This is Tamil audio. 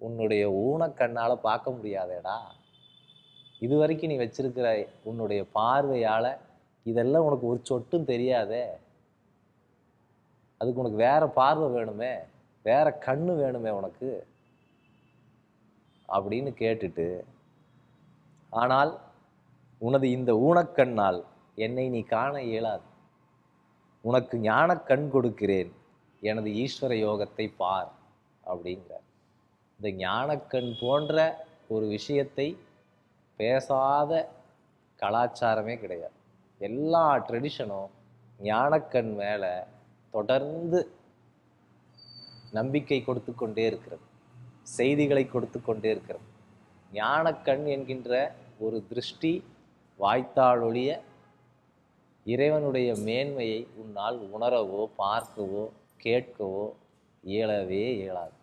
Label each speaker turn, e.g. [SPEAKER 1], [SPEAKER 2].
[SPEAKER 1] உன்னுடைய ஊனக்கண்ணால் பார்க்க முடியாதேடா. இது வரைக்கும் நீ வச்சிருக்கிற உன்னுடைய பார்வையால் இதெல்லாம் உனக்கு ஒரு சொட்டும் தெரியாதே. அதுக்கு உனக்கு வேற பார்வை வேணுமே, வேற கண்ணு வேணுமே உனக்கு அப்படின்னு கேட்டுட்டு, ஆனால் உனது இந்த ஊனக்கண்ணால் என்னை நீ காண இயலாது. உனக்கு ஞானக்கண் கொடுக்கிறேன், எனது ஈஸ்வர யோகத்தை பார் அப்படிங்கிறார். இந்த ஞானக்கண் போன்ற ஒரு விஷயத்தை பேசாத கலாச்சாரமே கிடையாது. எல்லா ட்ரெடிஷனும் ஞானக்கண் மேலே தொடர்ந்து நம்பிக்கை கொடுத்து கொண்டே இருக்கிறது, செய்திகளை கொடுத்து கொண்டே இருக்கிறது. ஞானக்கண் என்கின்ற ஒரு திருஷ்டி வாய்த்தாலொழிய இறைவனுடைய மேன்மையை உன்னால் உணரவோ பார்க்கவோ கேட்கவோ இயலவே இயலாது.